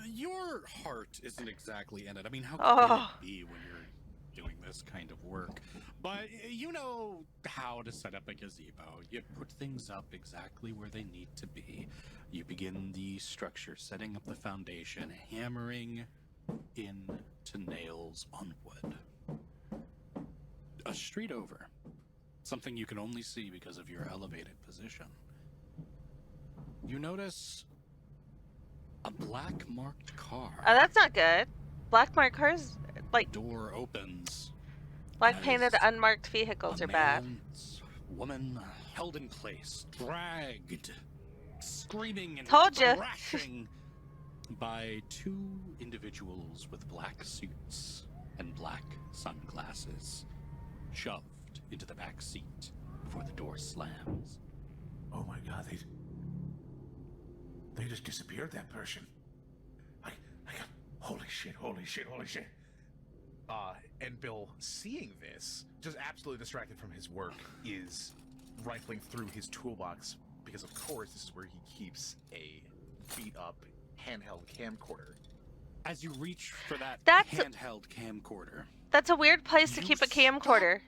[SPEAKER 3] Your heart isn't exactly in it. I mean, how
[SPEAKER 2] Oh.
[SPEAKER 3] can it be when you're doing this kind of work, but you know how to set up a gazebo. You put things up exactly where they need to be. You begin the structure, setting up the foundation, hammering into nails on wood. A street over, something you can only see because of your elevated position, you notice a black marked car.
[SPEAKER 2] Oh, that's not good. Black marked cars, like
[SPEAKER 3] Door opens.
[SPEAKER 2] black painted
[SPEAKER 3] as
[SPEAKER 2] unmarked vehicles
[SPEAKER 3] a
[SPEAKER 2] are bad.
[SPEAKER 3] man's woman held in place, dragged, screaming and
[SPEAKER 2] Told ya.
[SPEAKER 3] crashing by two individuals with black suits and black sunglasses, shoved into the back seat before the door slams.
[SPEAKER 1] Oh my god, they just disappeared, that person. I got, holy shit. And Bill, seeing this, just absolutely distracted from his work, is rifling through his toolbox, because of course this is where he keeps a beat-up handheld camcorder.
[SPEAKER 3] As you reach for that
[SPEAKER 2] That's-
[SPEAKER 3] handheld camcorder,
[SPEAKER 2] That's a weird place to
[SPEAKER 3] You
[SPEAKER 2] keep a camcorder.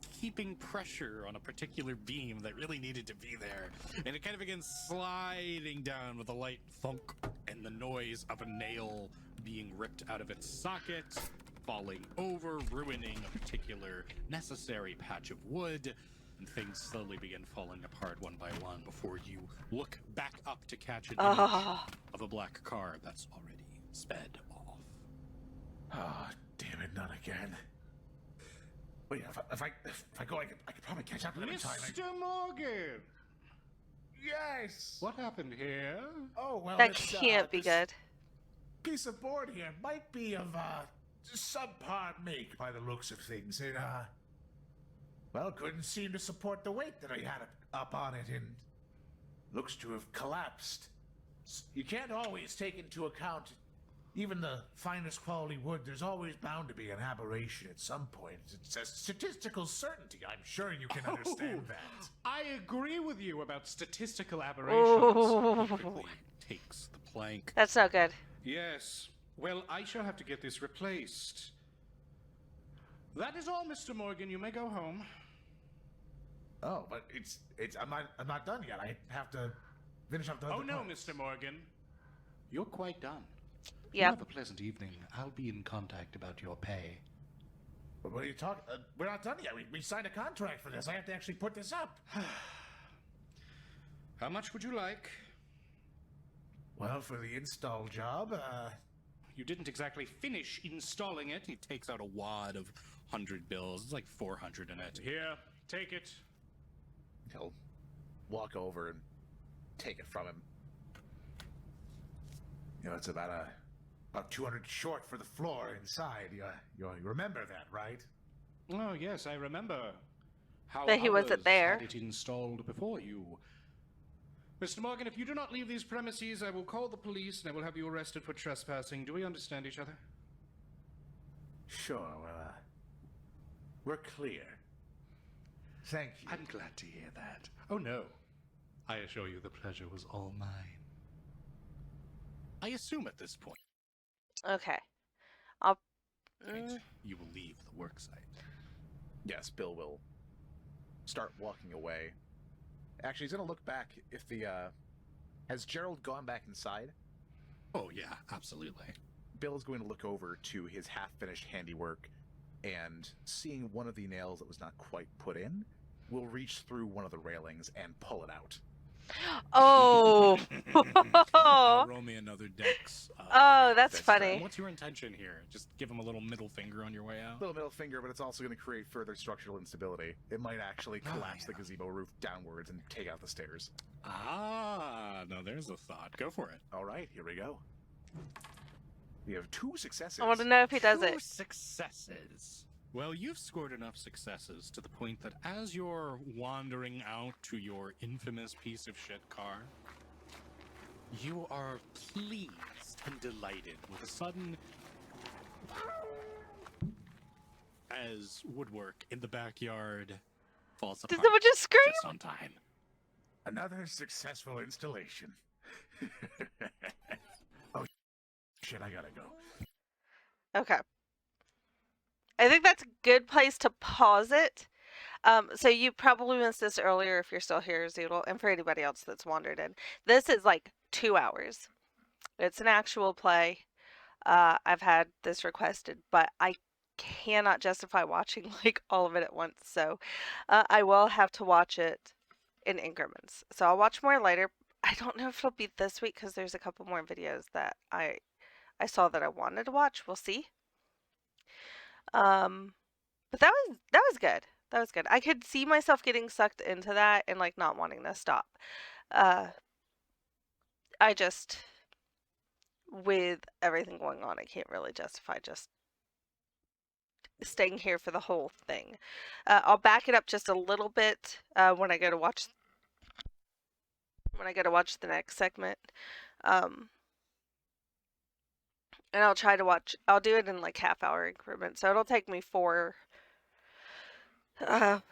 [SPEAKER 3] keeping pressure on a particular beam that really needed to be there, and it kind of begins sliding down with a light thunk and the noise of a nail being ripped out of its socket, falling over, ruining a particular necessary patch of wood, and things slowly begin falling apart one by one before you look back up to catch an image of a black car that's already sped off.
[SPEAKER 1] Ah, damn it, not again. Wait, if I go, I could probably catch up to them in time.
[SPEAKER 3] Mr. Morgan!
[SPEAKER 1] Yes!
[SPEAKER 3] What happened here?
[SPEAKER 1] Oh, well,
[SPEAKER 2] That
[SPEAKER 1] this,
[SPEAKER 2] can't be
[SPEAKER 1] this
[SPEAKER 2] good.
[SPEAKER 1] piece of board here might be of, subpar make by the looks of things. It, well, couldn't seem to support the weight that I had up on it, and looks to have collapsed. You can't always take into account even the finest quality wood. There's always bound to be an aberration at some point. It's a statistical certainty. I'm sure you can understand that.
[SPEAKER 3] I agree with you about statistical
[SPEAKER 2] Oh.
[SPEAKER 3] aberrations. He quickly takes the plank.
[SPEAKER 2] That's not good.
[SPEAKER 3] Yes. Well, I shall have to get this replaced. That is all, Mr. Morgan. You may go home.
[SPEAKER 1] Oh, but I'm not done yet. I have to finish up the other
[SPEAKER 3] Oh, no,
[SPEAKER 1] parts.
[SPEAKER 3] Mr. Morgan. You're quite done. You
[SPEAKER 2] Yep.
[SPEAKER 3] have a pleasant evening. I'll be in contact about your pay.
[SPEAKER 1] But what are you talking? We're not done yet. We signed a contract for this. I have to actually put this up.
[SPEAKER 3] How much would you like?
[SPEAKER 1] Well, for the install job,
[SPEAKER 3] You didn't exactly finish installing it. He takes out a wad of 100 bills. It's like 400 in it. Here, take it.
[SPEAKER 1] he'll walk over and take it from him. You know, it's about 200 short for the floor inside. You remember that, right?
[SPEAKER 3] Oh, yes, I remember. How
[SPEAKER 2] But he wasn't
[SPEAKER 3] others
[SPEAKER 2] there.
[SPEAKER 3] had it installed before you. Mr. Morgan, if you do not leave these premises, I will call the police and I will have you arrested for trespassing. Do we understand each other?
[SPEAKER 1] Sure. Well, we're clear. Thank you.
[SPEAKER 3] I'm glad to hear that. Oh, no. I assure you the pleasure was all mine. I assume at this point
[SPEAKER 2] Okay. I'll.
[SPEAKER 3] you will leave the worksite.
[SPEAKER 1] Yes, Bill will start walking away. Actually, he's gonna look back if the has Gerald gone back inside?
[SPEAKER 3] Oh, yeah, absolutely.
[SPEAKER 1] Bill is going to look over to his half-finished handiwork, and seeing one of the nails that was not quite put in, will reach through one of the railings and pull it out.
[SPEAKER 2] Oh.
[SPEAKER 3] Roll me another dex.
[SPEAKER 2] Oh, that's
[SPEAKER 1] That's
[SPEAKER 2] funny.
[SPEAKER 3] What's your intention here? Just give him a little middle finger on your way out?
[SPEAKER 1] Little middle finger, but it's also going to create further structural instability. It might actually
[SPEAKER 3] Oh,
[SPEAKER 1] collapse the
[SPEAKER 3] yeah.
[SPEAKER 1] gazebo roof downwards and take out the stairs.
[SPEAKER 3] Ah, no, there's a thought. Go for it.
[SPEAKER 1] All right, here we go. We have 2 successes.
[SPEAKER 2] I want to know if he does
[SPEAKER 3] 2
[SPEAKER 2] it.
[SPEAKER 3] successes. Well, you've scored enough successes to the point that as you're wandering out to your infamous piece of shit car, you are pleased and delighted with a sudden as woodwork in the backyard falls
[SPEAKER 2] Did
[SPEAKER 3] apart
[SPEAKER 2] someone just scream?
[SPEAKER 3] just on time.
[SPEAKER 1] Another successful installation. Oh, shit, I gotta go.
[SPEAKER 2] Okay. I think that's a good place to pause it. So you probably missed this earlier if you're still here, Zoodle, and for anybody else that's wandered in. This is like 2 hours. It's an actual play. I've had this requested, but I cannot justify watching like all of it at once. So I will have to watch it in increments. So I'll watch more later. I don't know if it'll be this week because there's a couple more videos that I saw that I wanted to watch. We'll see. But that was good. That was good. I could see myself getting sucked into that and like not wanting to stop. I just, with everything going on, I can't really justify just staying here for the whole thing. I'll back it up just a little bit when I go to watch the next segment. And I'll try to watch. I'll do it in like half-hour increments, so it'll take me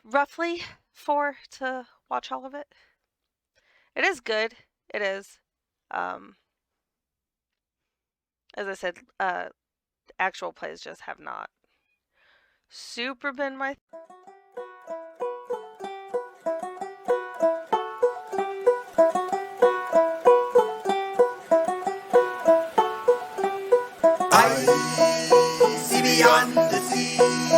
[SPEAKER 2] roughly 4 to watch all of it. It is good. It is. As I said, actual plays just have not super been my.
[SPEAKER 4] I see beyond the sea.